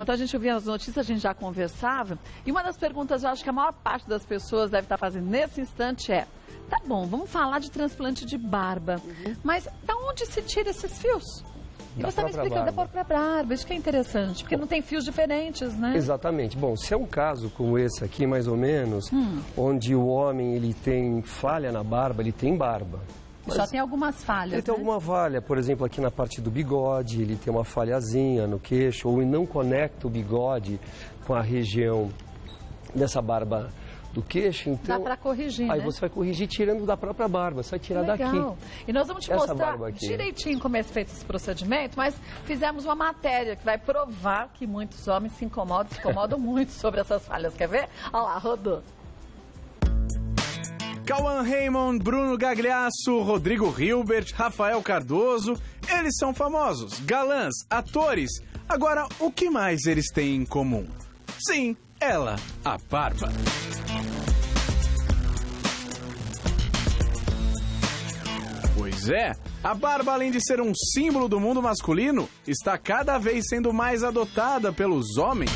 Então a gente ouvia as notícias, a gente já conversava, e uma das perguntas eu acho que a maior parte das pessoas deve estar fazendo nesse instante é: tá bom, vamos falar de transplante de barba, mas da onde se tira esses fios? E você me explica da própria barba, isso que é interessante, porque não tem fios diferentes, né? Exatamente. Bom, se é um caso como esse aqui, mais ou menos, onde o homem ele tem falha na barba, ele tem barba. Só tem algumas falhas, ele tem alguma falha, por exemplo, aqui na parte do bigode, ele tem uma falhazinha no queixo, ou não conecta o bigode com a região dessa barba do queixo, então... Dá para corrigir, Aí né? você vai corrigir tirando da própria barba, você vai tirar Legal. daqui. E nós vamos te Essa mostrar barba aqui. direitinho como é feito esse procedimento, mas fizemos uma matéria que vai provar que muitos homens se incomodam muito sobre essas falhas. Quer ver? Olha lá, rodou. Cauã Raymond, Bruno Gagliasso, Rodrigo Hilbert, Rafael Cardoso, eles são famosos, galãs, atores. Agora, o que mais eles têm em comum? Sim, ela, a barba. Pois é, a barba, além de ser um símbolo do mundo masculino, está cada vez sendo mais adotada pelos homens.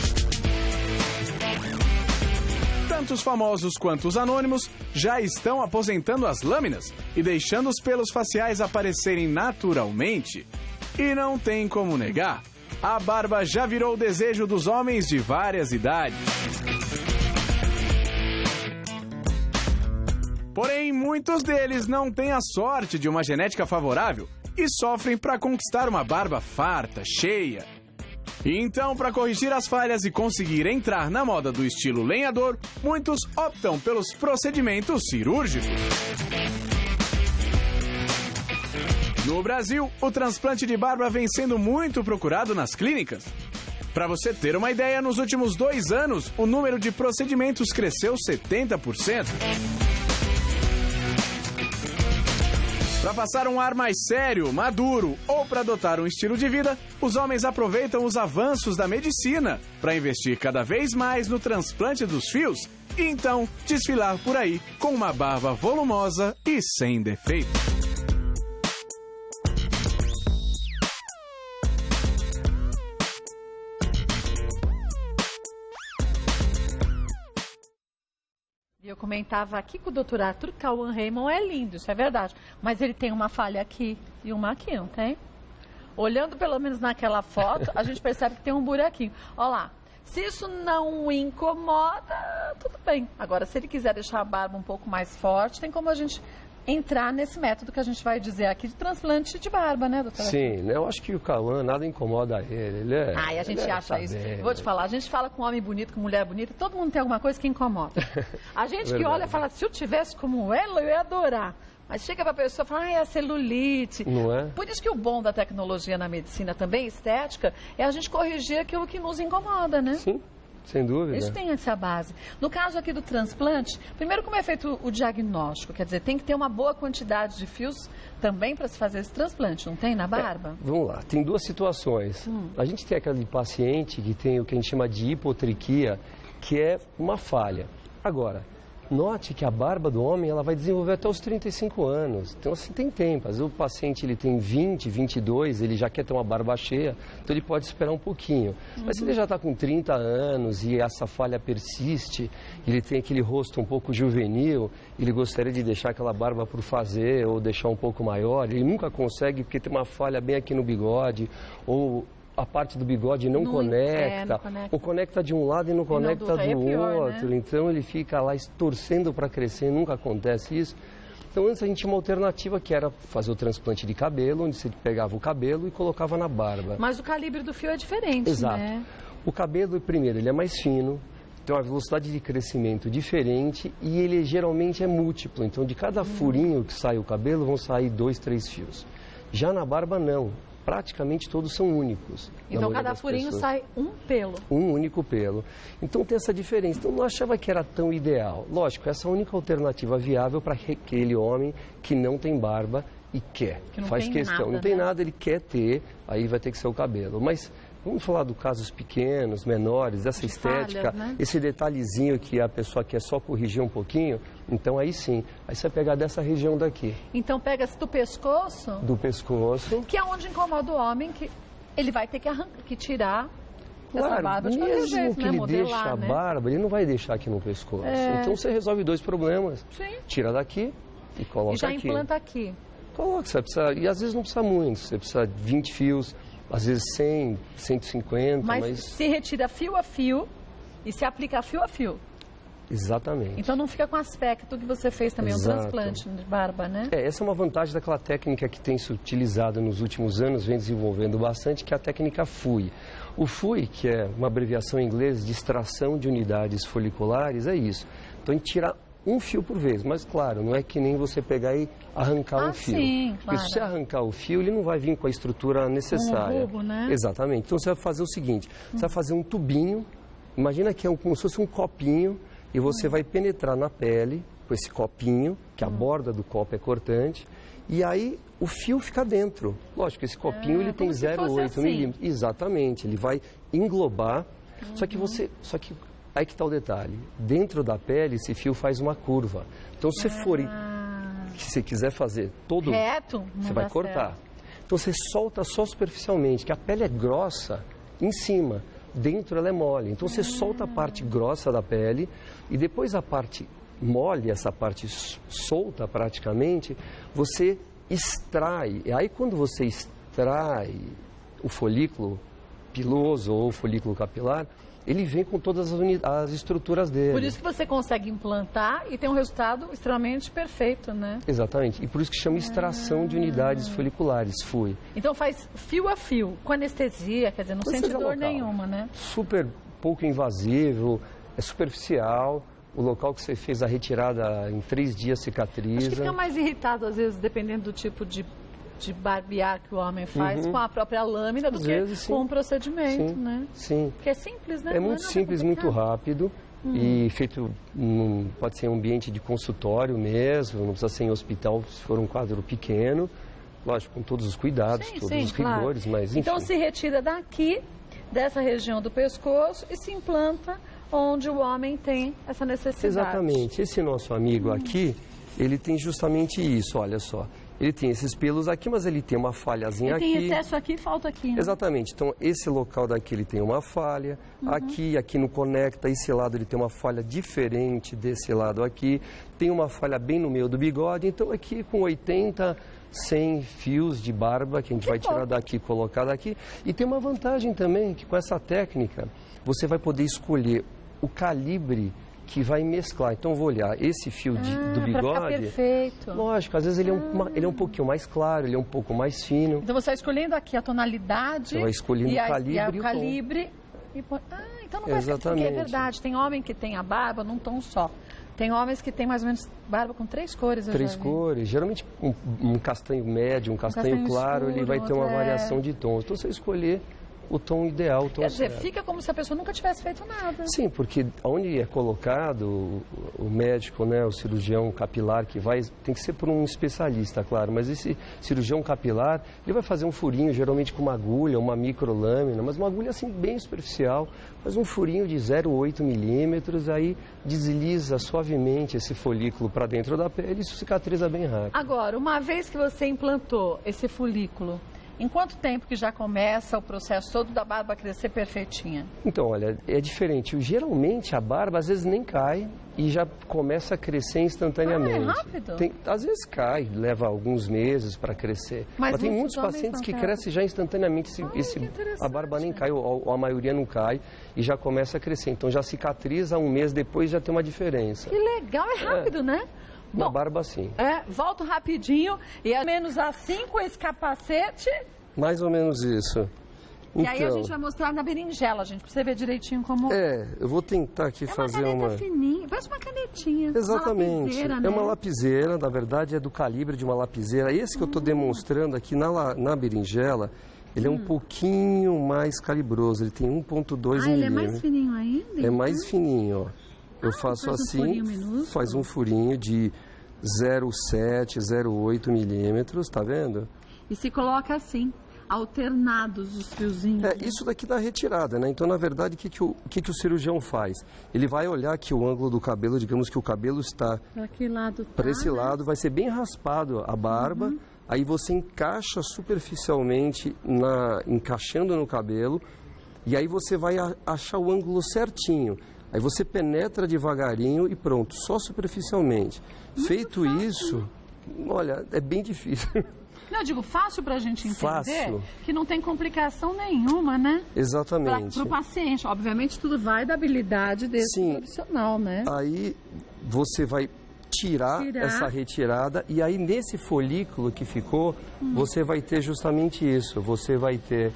Tanto os famosos quanto os anônimos já estão aposentando as lâminas e deixando os pelos faciais aparecerem naturalmente. E não tem como negar, a barba já virou o desejo dos homens de várias idades. Porém, muitos deles não têm a sorte de uma genética favorável e sofrem para conquistar uma barba farta, cheia. Então, para corrigir as falhas e conseguir entrar na moda do estilo lenhador, muitos optam pelos procedimentos cirúrgicos. No Brasil, o transplante de barba vem sendo muito procurado nas clínicas. Para você ter uma ideia, nos últimos 2 anos, o número de procedimentos cresceu 70%. Para passar um ar mais sério, maduro ou para adotar um estilo de vida, os homens aproveitam os avanços da medicina para investir cada vez mais no transplante dos fios e então desfilar por aí com uma barba volumosa e sem defeito. Eu comentava aqui que o doutor Arthur Cauã Raymond é lindo, isso é verdade. Mas ele tem uma falha aqui e uma aqui, não tem? Olhando pelo menos naquela foto, a gente percebe que tem um buraquinho. Olha lá, se isso não o incomoda, tudo bem. Agora, se ele quiser deixar a barba um pouco mais forte, tem como a gente entrar nesse método que a gente vai dizer aqui de transplante de barba, né, doutora? Sim, eu acho que o Cauã nada incomoda ele é... Ai, a gente acha isso. Vou te falar, a gente fala com homem bonito, com mulher bonita, todo mundo tem alguma coisa que incomoda. A gente que olha e fala, se eu tivesse como ela, eu ia adorar. Mas chega pra pessoa e fala, é a celulite. Não é? Por isso que o bom da tecnologia na medicina também, estética, é a gente corrigir aquilo que nos incomoda, né? Sim. Sem dúvida. Isso tem essa base. No caso aqui do transplante, primeiro como é feito o diagnóstico? Quer dizer, tem que ter uma boa quantidade de fios também para se fazer esse transplante, não tem na barba? Vamos lá, tem 2 situações. A gente tem aquele paciente que tem o que a gente chama de hipotriquia, que é uma falha. Agora, note que a barba do homem ela vai desenvolver até os 35 anos. Então, assim, tem tempo. Às vezes o paciente ele tem 20, 22, ele já quer ter uma barba cheia, então ele pode esperar um pouquinho. Mas se ele já está com 30 anos e essa falha persiste, ele tem aquele rosto um pouco juvenil, ele gostaria de deixar aquela barba por fazer ou deixar um pouco maior, ele nunca consegue porque tem uma falha bem aqui no bigode ou... a parte do bigode não conecta, ou conecta de um lado e não conecta do outro, né? Então ele fica lá torcendo para crescer, nunca acontece isso. Então antes a gente tinha uma alternativa que era fazer o transplante de cabelo, onde você pegava o cabelo e colocava na barba. Mas o calibre do fio é diferente, Exato. Né? O cabelo, primeiro, ele é mais fino, tem uma velocidade de crescimento diferente e ele geralmente é múltiplo. Então de cada furinho que sai o cabelo vão sair 2, 3 fios. Já na barba não. Praticamente todos são únicos. Então cada furinho sai um pelo. Um único pelo. Então tem essa diferença. Então eu não achava que era tão ideal. Lógico, essa é a única alternativa viável para aquele homem que não tem barba e quer. Que não faz tem questão. nada, não tem né? nada, ele quer ter, aí vai ter que ser o cabelo. Mas vamos falar dos casos pequenos, menores, dessa estética, falhas, né? Esse detalhezinho que a pessoa quer só corrigir um pouquinho, então aí sim, aí você vai pegar dessa região daqui. Então pega-se do pescoço? Do pescoço. Que é onde incomoda o homem, que ele vai ter que tirar essa barba de qualquer mesmo jeito, que né? ele Modelar, deixe a né? barba, ele não vai deixar aqui no pescoço. Então você resolve 2 problemas. Sim. Tira daqui e coloca E já aqui. implanta aqui. Coloca, você precisa, e às vezes não precisa muito, você precisa de 20 fios, às vezes 100, 150, Mas se retira fio a fio e se aplica fio a fio. Exatamente. Então não fica com aspecto que você fez também, Exato. um transplante de barba, né? Essa é uma vantagem daquela técnica que tem se utilizado nos últimos anos, vem desenvolvendo bastante, que é a técnica FUI. O FUI, que é uma abreviação em inglês de extração de unidades foliculares, é isso. Então a gente tira um fio por vez, mas claro, não é que nem você pegar e arrancar um fio. Sim, Porque se você arrancar o fio, ele não vai vir com a estrutura necessária. Um rubo, né? Exatamente. Então você vai fazer o seguinte, você vai fazer um tubinho, imagina que é como se fosse um copinho, e você vai penetrar na pele com esse copinho, que a borda do copo é cortante, e aí o fio fica dentro. Lógico, esse copinho ele tem como se fosse 0,8 assim. milímetros. Exatamente, ele vai englobar, só que aí que está o detalhe, dentro da pele esse fio faz uma curva. Então se for, se você quiser fazer todo, reto, não você vai dá cortar. certo. Então você solta só superficialmente, que a pele é grossa em cima, dentro ela é mole. Então você solta a parte grossa da pele e depois a parte mole, essa parte solta praticamente, você extrai. E aí quando você extrai o folículo piloso ou o folículo capilar, ele vem com todas as estruturas dele. Por isso que você consegue implantar e tem um resultado extremamente perfeito, né? Exatamente. E por isso que chama extração de unidades foliculares, FUI. Então faz fio a fio, com anestesia, quer dizer, não sente Anestesia dor local. nenhuma, né? Super pouco invasivo, é superficial. O local que você fez a retirada em 3 dias cicatriza. Acho que fica mais irritado, às vezes, dependendo do tipo de barbear que o homem faz com a própria lâmina do Às que vezes, sim. com um procedimento, Sim, né? sim. Porque é simples, né? É Não muito nada simples, muito complicado. rápido e feito, pode ser em um ambiente de consultório mesmo, não precisa ser em hospital se for um quadro pequeno, lógico, com todos os cuidados, Sim, todos sim, os claro. rigores, mas enfim. Então se retira daqui, dessa região do pescoço e se implanta onde o homem tem essa necessidade. Exatamente. Esse nosso amigo aqui, ele tem justamente isso, olha só. Ele tem esses pelos aqui, mas ele tem uma falhazinha Ele aqui. tem excesso aqui e falta aqui, né? Exatamente. Então, esse local daqui ele tem uma falha. Aqui não conecta. Esse lado ele tem uma falha diferente desse lado aqui. Tem uma falha bem no meio do bigode. Então, aqui com 80, 100 fios de barba que a gente vai tirar daqui e colocar daqui. E tem uma vantagem também, que com essa técnica, você vai poder escolher o calibre que vai mesclar. Então, eu vou olhar esse fio do Pra ficar bigode. perfeito. Lógico, às vezes ele é um pouquinho mais claro, ele é um pouco mais fino. Então você vai escolhendo aqui a tonalidade. Você vai escolhendo e o calibre e e o o tom. calibre. E põe... então não vai ficar. Porque é Exatamente. verdade, tem homem que tem a barba num tom só. Tem homens que tem mais ou menos barba com 3 cores. eu 3 já vi. cores, geralmente um castanho médio, um castanho castanho claro, escuro, ele vai ter uma outro variação de tons. Então você escolher o tom ideal, o tom Quer dizer, certo. fica como se a pessoa nunca tivesse feito nada. Sim, porque onde é colocado o médico, né, o cirurgião capilar que vai, tem que ser por um especialista, claro, mas esse cirurgião capilar, ele vai fazer um furinho, geralmente com uma agulha, uma microlâmina, mas uma agulha assim bem superficial, faz um furinho de 0,8 milímetros, aí desliza suavemente esse folículo para dentro da pele e isso cicatriza bem rápido. Agora, uma vez que você implantou esse folículo, em quanto tempo que já começa o processo todo da barba crescer perfeitinha? Então, olha, é diferente. Geralmente a barba às vezes nem cai e já começa a crescer instantaneamente. Ah, é rápido? Às vezes cai, leva alguns meses para crescer. Mas tem muitos muitos homens pacientes não que querem. crescem já instantaneamente. que interessante. A barba nem cai, ou a maioria não cai e já começa a crescer. Então já cicatriza, um mês depois já tem uma diferença. Que legal, é rápido, né? Na Bom, barba sim. volto rapidinho e é menos assim com esse capacete. Mais ou menos isso. E aí a gente vai mostrar na berinjela, gente, pra você ver direitinho como... eu vou tentar aqui fazer uma caneta fininha, parece uma canetinha. Exatamente. Uma lapiseira, né? É uma lapiseira, na verdade é do calibre de uma lapiseira. Esse que eu estou demonstrando aqui na berinjela, ele é um pouquinho mais calibroso, ele tem 1,2 milímetros. ele é mais fininho ainda? É mais fininho, ó. Eu faço faz um assim, furinho minúsculo. faz um furinho de 0,7, 0,8 milímetros, tá vendo? E se coloca assim, alternados os fiozinhos. Isso daqui dá retirada, né? Então, na verdade, o que o cirurgião faz? Ele vai olhar aqui o ângulo do cabelo, digamos que o cabelo está Pra que lado para esse lado, vai ser bem raspado a barba, aí você encaixa superficialmente, encaixando no cabelo, E aí você vai achar o ângulo certinho. Aí você penetra devagarinho e pronto, só superficialmente. Feito isso, olha, é bem difícil. Não, eu digo fácil para a gente entender Fácil. que não tem complicação nenhuma, né? Exatamente. Para o paciente. Obviamente, tudo vai da habilidade desse profissional, né? Aí você vai tirar essa retirada e aí nesse folículo que ficou, você vai ter justamente isso. Você vai ter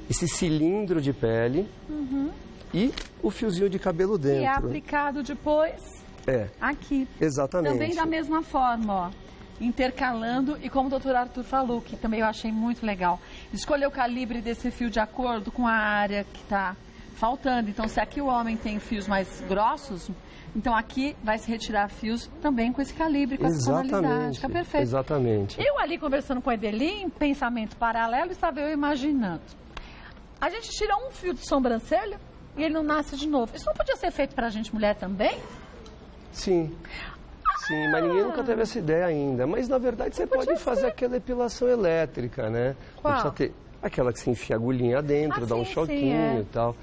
esse cilindro de pele e o fiozinho de cabelo dentro. E é aplicado depois aqui. Exatamente. Também da mesma forma, ó. Intercalando, e como o doutor Arthur falou, que também eu achei muito legal, escolher o calibre desse fio de acordo com a área que está faltando. Então, se aqui o homem tem fios mais grossos, então aqui vai se retirar fios também com esse calibre, com essa tonalidade. Fica perfeito. Exatamente. Eu ali conversando com o Edelim, em pensamento paralelo, estava eu imaginando. A gente tira um fio de sobrancelha e ele não nasce de novo. Isso não podia ser feito para a gente mulher também? Sim. Sim, mas ninguém nunca teve essa ideia ainda. Mas, na verdade, você pode fazer aquela epilação elétrica, né? Qual? Não precisa ter aquela que você enfia a agulhinha dentro, dá um choquinho e tal.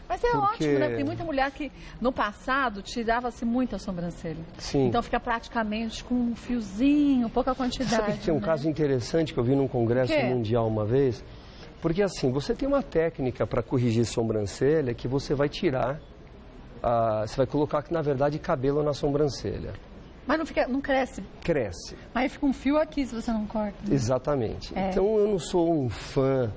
Mas é ótimo, né? Tem muita mulher que, no passado, tirava-se muito a sobrancelha. Sim. Então, fica praticamente com um fiozinho, pouca quantidade. Sabe que tem um caso interessante que eu vi num congresso mundial uma vez? Porque, assim, você tem uma técnica para corrigir sobrancelha que você vai tirar, você vai colocar, na verdade, cabelo na sobrancelha. Mas não cresce? Cresce. Mas fica um fio aqui se você não corta. Né? Exatamente. Então, eu não sou um fã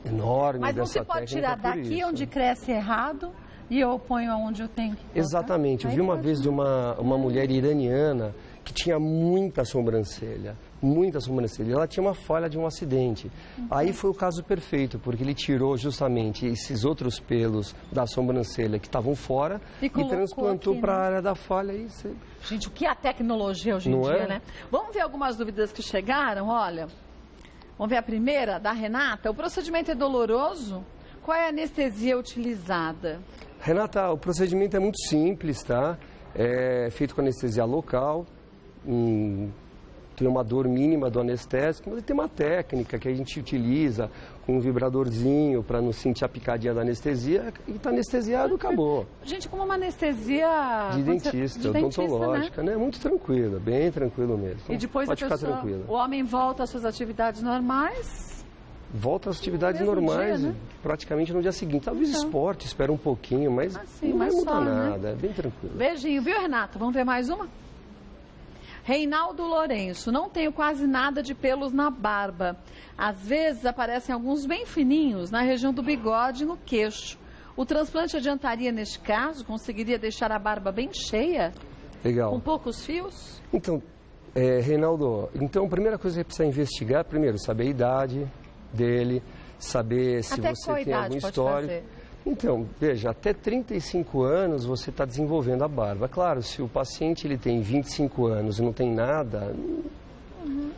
enorme mas dessa técnica. Mas você pode tirar daqui onde cresce errado e eu ponho onde eu tenho que colocar? Exatamente. Eu vi uma vez de uma mulher iraniana que tinha muita sobrancelha. Muita sobrancelha. Ela tinha uma falha de um acidente. Aí foi o caso perfeito, porque ele tirou justamente esses outros pelos da sobrancelha que estavam fora e transplantou para a área da falha. E você... Gente, o que é a tecnologia hoje em dia, né? Vamos ver algumas dúvidas que chegaram, olha. Vamos ver a primeira, da Renata. O procedimento é doloroso? Qual é a anestesia utilizada? Renata, o procedimento é muito simples, tá? É feito com anestesia local. Tem uma dor mínima do anestésico, mas tem uma técnica que a gente utiliza com um vibradorzinho para não sentir a picadinha da anestesia e está anestesiado, acabou. Gente, como uma anestesia de dentista, odontológica, né? Muito tranquila, bem tranquilo mesmo. E depois pode ficar tranquila. O homem volta às suas atividades normais? Volta às atividades normais, dia, né? Praticamente no dia seguinte. Talvez esporte, espera um pouquinho, mas não vai mudar nada, é bem tranquilo. Beijinho, viu, Renata? Vamos ver mais uma? Reinaldo Lourenço, não tenho quase nada de pelos na barba. Às vezes aparecem alguns bem fininhos na região do bigode e no queixo. O transplante adiantaria neste caso? Conseguiria deixar a barba bem cheia? Legal. Com poucos fios? Então, Reinaldo, a primeira coisa que precisa investigar, primeiro, saber a idade dele, saber se até você tem algum histórico. Então, veja, até 35 anos você está desenvolvendo a barba. Claro, se o paciente ele tem 25 anos e não tem nada...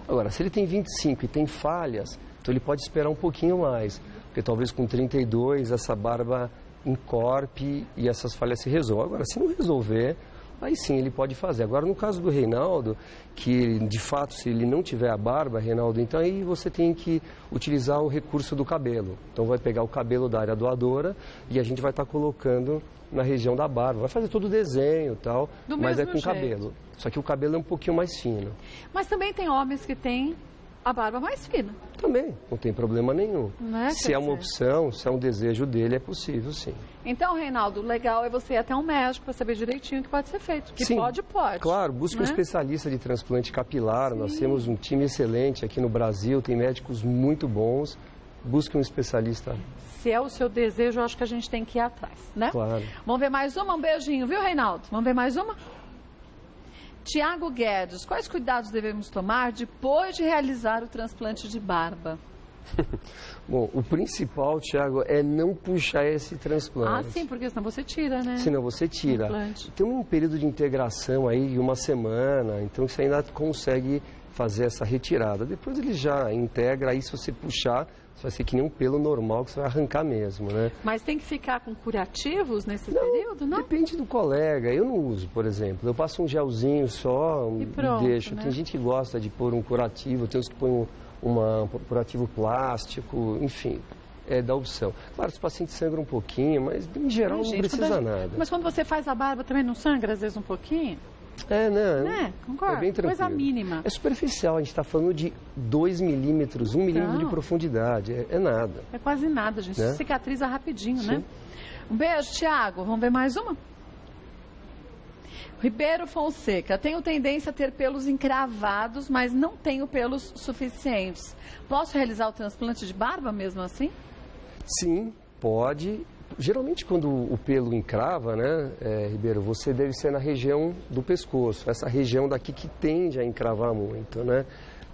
Agora, se ele tem 25 e tem falhas, então ele pode esperar um pouquinho mais. Porque talvez com 32 essa barba encorpe e essas falhas se resolvam. Agora, se não resolver, aí sim ele pode fazer. Agora, no caso do Reinaldo, que de fato, se ele não tiver a barba, Reinaldo, então aí você tem que utilizar o recurso do cabelo. Então vai pegar o cabelo da área doadora e a gente vai estar colocando na região da barba. Vai fazer todo o desenho e tal, mas é com cabelo. Só que o cabelo é um pouquinho mais fino. Mas também tem homens que têm a barba mais fina. Também, não tem problema nenhum. Né, se é uma opção, se é um desejo dele, é possível, sim. Então, Reinaldo, o legal é você ir até um médico para saber direitinho o que pode ser feito. Que sim, pode. Claro, busque um especialista de transplante capilar. Sim. Nós temos um time excelente aqui no Brasil, tem médicos muito bons. Busque um especialista. Se é o seu desejo, eu acho que a gente tem que ir atrás, né? Claro. Vamos ver mais uma? Um beijinho, viu, Reinaldo? Vamos ver mais uma? Tiago Guedes, quais cuidados devemos tomar depois de realizar o transplante de barba? Bom, o principal, Tiago, é não puxar esse transplante. Ah, sim, porque senão você tira, né? Senão você tira. Tem um período de integração aí de uma semana, então você ainda consegue fazer essa retirada. Depois ele já integra, aí se você puxar, você vai ser que nem um pelo normal que você vai arrancar mesmo, né? Mas tem que ficar com curativos nesse período, não? Depende do colega. Eu não uso, por exemplo. Eu passo um gelzinho só e deixo. Né? Tem gente que gosta de pôr um curativo, tem uns que põem um curativo plástico, enfim. da opção. Claro, os pacientes sangram um pouquinho, mas em geral não precisa nada. Mas quando você faz a barba também não sangra, às vezes, um pouquinho? Não. Né? Concordo. É bem tranquilo. Coisa mínima. É superficial, a gente está falando de 2 milímetros, 1 milímetro de profundidade, é nada. É quase nada, gente. Né? Cicatriza rapidinho, Sim. né? Um beijo, Tiago. Vamos ver mais uma? Ribeiro Fonseca, tenho tendência a ter pelos encravados, mas não tenho pelos suficientes. Posso realizar o transplante de barba mesmo assim? Sim, pode. Geralmente quando o pelo encrava, né, Ribeiro, você deve ser na região do pescoço, essa região daqui que tende a encravar muito, né?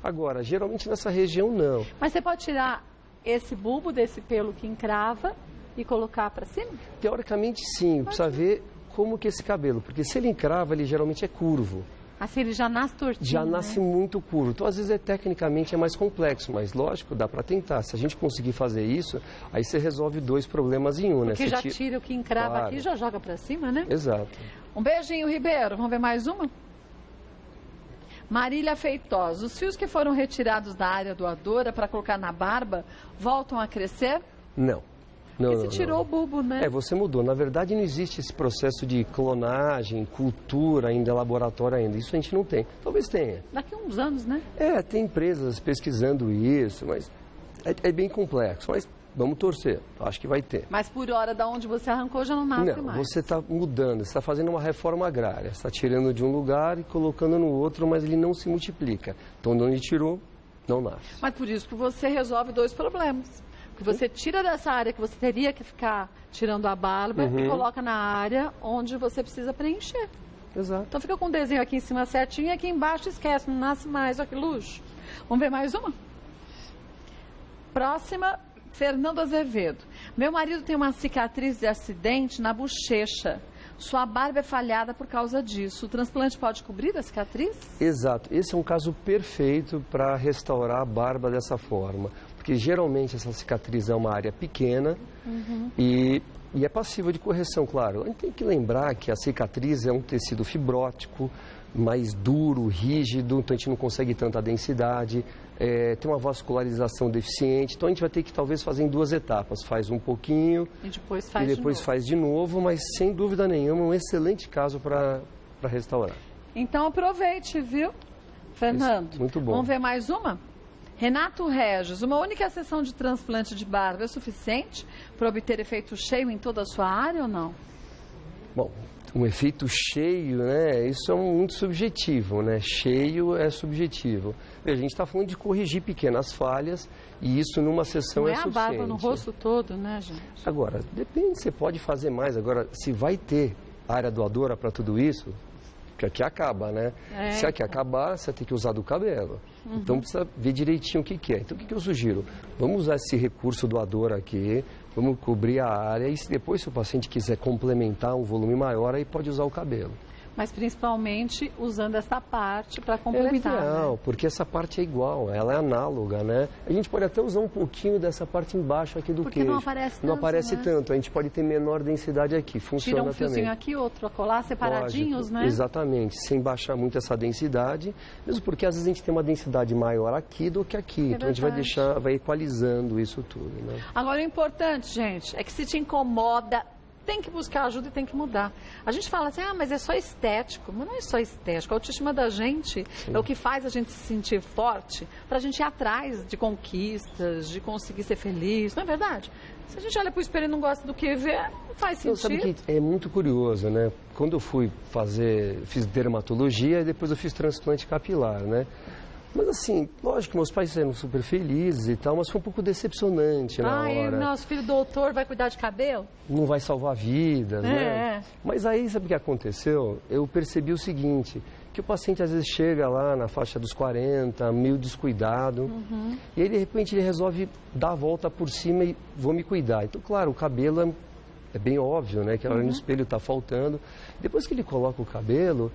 Agora, geralmente nessa região não. Mas você pode tirar esse bulbo desse pelo que encrava e colocar para cima? Teoricamente sim, precisa ver como que esse cabelo, porque se ele encrava, ele geralmente é curvo. Assim, ele já nasce tortinho, Já nasce muito curvo. Então, às vezes, tecnicamente é mais complexo, mas lógico, dá para tentar. Se a gente conseguir fazer isso, aí você resolve 2 problemas em um, né? Porque já tira o que encrava aqui e já joga para cima, né? Exato. Um beijinho, Ribeiro. Vamos ver mais uma? Marília Feitosa, os fios que foram retirados da área doadora para colocar na barba voltam a crescer? Não. Porque você tirou o bulbo, né? Você mudou. Na verdade, não existe esse processo de clonagem, cultura ainda, laboratório ainda. Isso a gente não tem. Talvez tenha. Daqui a uns anos, né? Tem empresas pesquisando isso, mas é bem complexo. Mas vamos torcer. Acho que vai ter. Mas por hora, da onde você arrancou, já não nasce mais. Não, você está mudando. Você está fazendo uma reforma agrária. Você está tirando de um lugar e colocando no outro, mas ele não se multiplica. Então, de onde tirou, não nasce. Mas por isso que você resolve 2 problemas. Que você tira dessa área que você teria que ficar tirando a barba e coloca na área onde você precisa preencher. Exato. Então fica com o desenho aqui em cima certinho e aqui embaixo esquece, não nasce mais. Olha que luxo. Vamos ver mais uma? Próxima, Fernando Azevedo. Meu marido tem uma cicatriz de acidente na bochecha. Sua barba é falhada por causa disso. O transplante pode cobrir a cicatriz? Exato. Esse é um caso perfeito para restaurar a barba dessa forma. Porque geralmente essa cicatriz é uma área pequena e é passível de correção, claro. A gente tem que lembrar que a cicatriz é um tecido fibrótico, mais duro, rígido, então a gente não consegue tanta densidade, tem uma vascularização deficiente, então a gente vai ter que talvez fazer em 2 etapas. Faz um pouquinho e depois faz de novo, mas sem dúvida nenhuma um excelente caso para restaurar. Então aproveite, viu, Fernando? Isso, muito bom. Vamos ver mais uma? Renato Regis, uma única sessão de transplante de barba é suficiente para obter efeito cheio em toda a sua área ou não? Bom, um efeito cheio, né? Isso é muito subjetivo, né? Cheio é subjetivo. Veja, a gente está falando de corrigir pequenas falhas e isso numa sessão é suficiente. Não é a barba no rosto todo, né, gente? Agora, depende, você pode fazer mais. Agora, se vai ter área doadora para tudo isso, que aqui acaba, né? Se aqui acabar, você tem que usar do cabelo. Então, precisa ver direitinho o que é. Então, o que eu sugiro? Vamos usar esse recurso doador aqui, vamos cobrir a área e depois, se o paciente quiser complementar um volume maior, aí pode usar o cabelo. Mas principalmente usando essa parte para completar. É o ideal, né? porque essa parte é igual, ela é análoga, né? A gente pode até usar um pouquinho dessa parte embaixo aqui do porque queijo. Não aparece tanto, não aparece né? tanto, a gente pode ter menor densidade aqui, funciona também. Tira um fiozinho aqui, outro a colar, separadinhos, Lógico, né? Exatamente, sem baixar muito essa densidade, mesmo porque às vezes a gente tem uma densidade maior aqui do que aqui, então a gente vai equalizando isso tudo, né? Agora, o importante, gente, é que se te incomoda, tem que buscar ajuda e tem que mudar. A gente fala assim, mas é só estético. Mas não é só estético. A autoestima da gente é o que faz a gente se sentir forte para a gente ir atrás de conquistas, de conseguir ser feliz. Não é verdade? Se a gente olha para o espelho e não gosta do que vê, não faz sentido. Sabe que é muito curioso, né? Quando eu fiz dermatologia e depois eu fiz transplante capilar, né? Mas assim, lógico que meus pais eram super felizes e tal, mas foi um pouco decepcionante na hora. E nosso filho doutor vai cuidar de cabelo? Não vai salvar vidas, né? Mas aí, sabe o que aconteceu? Eu percebi o seguinte, que o paciente às vezes chega lá na faixa dos 40, meio descuidado, e aí de repente ele resolve dar a volta por cima e vou me cuidar. Então, claro, o cabelo é bem óbvio, né? Que a hora no espelho está faltando. Depois que ele coloca o cabelo,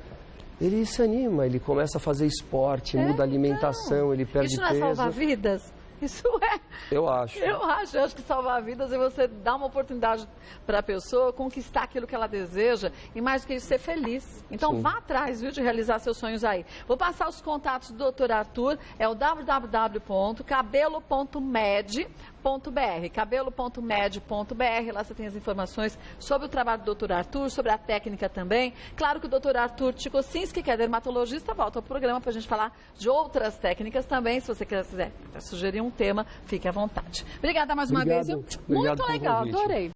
ele se anima, ele começa a fazer esporte, muda a alimentação, ele perde peso. Isso não é salvar vidas? Isso é. Eu acho. Eu acho que salvar vidas é você dar uma oportunidade para a pessoa conquistar aquilo que ela deseja e mais do que isso, ser feliz. Então vá atrás, viu, de realizar seus sonhos aí. Vou passar os contatos do Dr. Arthur, é o www.cabelo.med. cabelo.med.br. Lá você tem as informações sobre o trabalho do Dr. Arthur, sobre a técnica também. Claro que o Dr. Arthur Tchikosinski, que é dermatologista, volta ao programa para a gente falar de outras técnicas também. Se você quiser sugerir um tema, fique à vontade. Obrigada mais uma vez. Obrigado Muito pelo legal, convite. adorei.